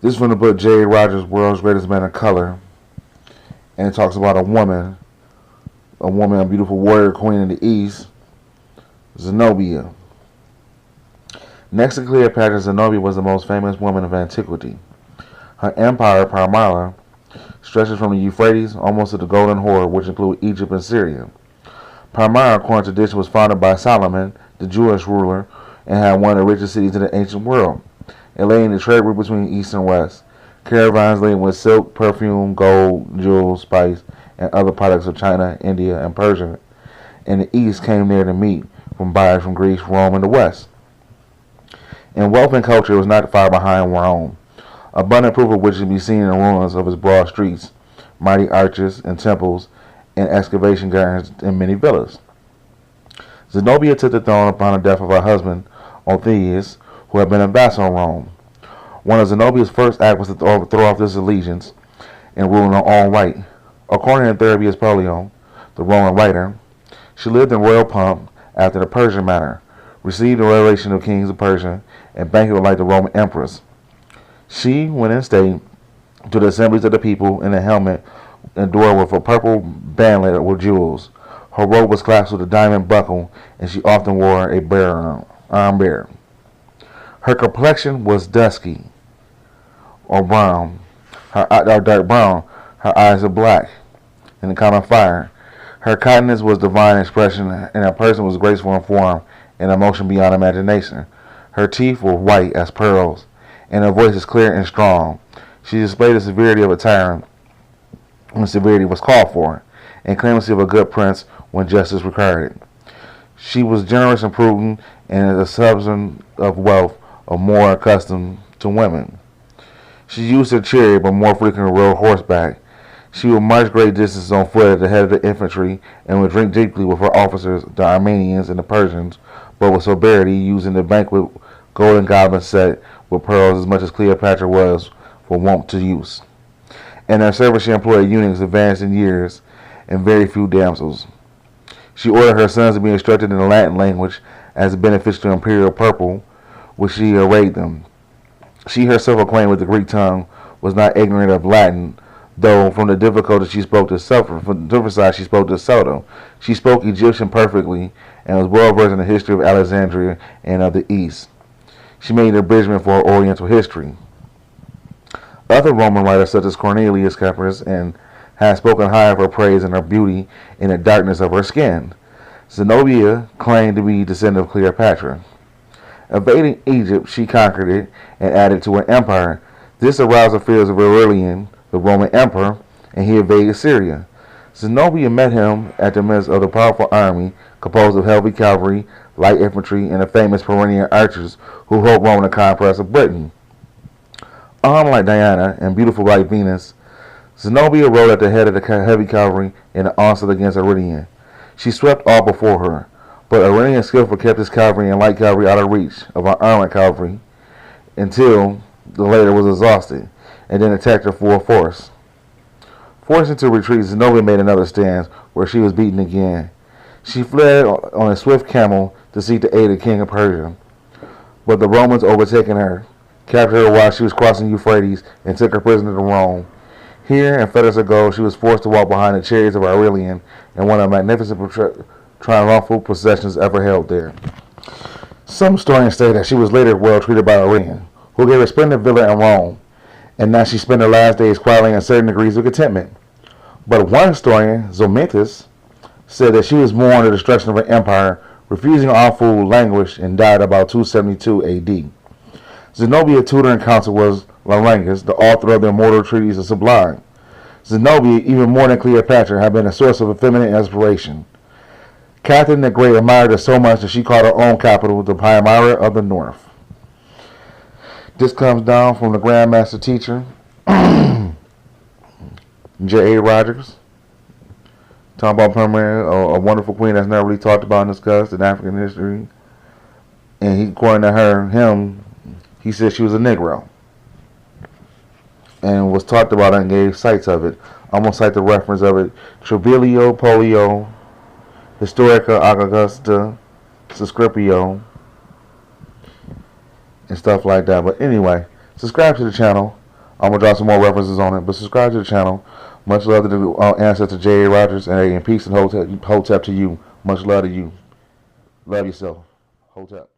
This is from the book J. Rogers, World's Greatest Man of Color, and it talks about a beautiful warrior queen in the East, Zenobia. Next to Cleopatra, Zenobia was the most famous woman of antiquity. Her empire, Palmyra, stretches from the Euphrates almost to the Golden Horde, which include Egypt and Syria. Palmyra, according to tradition, was founded by Solomon, the Jewish ruler, and had one of the richest cities in the ancient world. It lay in the trade route between east and west. Caravans laden with silk, perfume, gold, jewels, spice, and other products of China, India, and Persia in the east came there to meet from buyers from Greece, Rome, and the west. In wealth and culture, it was not far behind Rome, abundant proof of which can be seen in the ruins of its broad streets, mighty arches and temples, and excavation gardens and many villas. Zenobia took the throne upon the death of her husband, Euphrates, who had been a vassal in Rome. One of Zenobia's first acts was to throw off this allegiance and rule in her own right. According to Euphrates Polio, the Roman writer, she lived in royal pomp after the Persian manner, received the revelation of kings of Persia, and banqueted like the Roman empress. She went in state to the assemblies of the people in a helmet adorned with a purple bandlet with jewels. Her robe was clasped with a diamond buckle, and she often wore a arm bearer. Her complexion was dusky or brown, or dark brown. Her eyes were black and a common fire. Her countenance was divine expression, and her person was graceful in form and emotion beyond imagination. Her teeth were white as pearls, and her voice is clear and strong. She displayed the severity of a tyrant when severity was called for, and clemency of a good prince when justice required it. She was generous and prudent, and a substance of wealth or more accustomed to women. She used her chariot, but more frequently rode horseback. She would march great distances on foot at the head of the infantry, and would drink deeply with her officers, the Armenians and the Persians, but with sobriety, using the banquet golden goblets set with pearls as much as Cleopatra was for wont to use. In her service she employed eunuchs advanced in years, and very few damsels. She ordered her sons to be instructed in the Latin language as a benefit to imperial purple, which she arrayed them. She herself, acquainted with the Greek tongue, was not ignorant of Latin, though from the difficulty she spoke to suffer. From the different side she spoke to Soto. She spoke Egyptian perfectly and was well versed in the history of Alexandria and of the East. She made an abridgment for Oriental history. Other Roman writers such as Cornelius Capers and has spoken high of her praise and her beauty in the darkness of her skin. Zenobia claimed to be descendant of Cleopatra. Invading Egypt, she conquered it and added to her empire. This aroused the fears of Aurelian, the Roman emperor, and he invaded Syria. Zenobia met him at the midst of the powerful army composed of heavy cavalry, light infantry, and the famous Pyrenean archers who helped Rome in the conquest of Britain. Armed like Diana and beautiful like Venus, Zenobia rode at the head of the heavy cavalry in the onslaught against Aurelian. She swept all before her, but Aurelian skillfully kept his cavalry and light cavalry out of reach of our armored cavalry until the latter was exhausted, and then attacked her full force. Forced into retreat, Zenobia made another stand, where she was beaten again. She fled on a swift camel to seek the aid of the king of Persia, but the Romans, overtaking her, captured her while she was crossing Euphrates and took her prisoner to Rome. Here, in fetters of gold, she was forced to walk behind the chariots of Aurelian in one of the magnificent triumphal processions ever held there. Some historians say that she was later well treated by Aurelian, who gave her a splendid villa in Rome, and now she spent her last days quietly in certain degrees of contentment. But one historian, Zometis, said that she was mourned the destruction of her empire, refusing all food, languished, and died about 272 A.D. Zenobia's tutor and counsel was Laryngus, the author of the immortal treatise of Sublime. Zenobia, even more than Cleopatra, had been a source of feminine inspiration. Catherine the Great admired her so much that she called her own capital the Palmyra of the North. This comes down from the Grand Master Teacher, J.A. Rogers, talking about Palmyra, a wonderful queen that's never really talked about and discussed in African history. And he, according to him, he said she was a Negro. And was talked about and gave sites of it. I'm going to cite the reference of it. Trebilio Polio, Historica Augusta, Suscriptio, and stuff like that. But anyway, subscribe to the channel. I'm going to drop some more references on it. But subscribe to the channel. Much love to the ancestor J.A. Rogers. And peace and hotep to you. Much love to you. Love yourself. Hotep.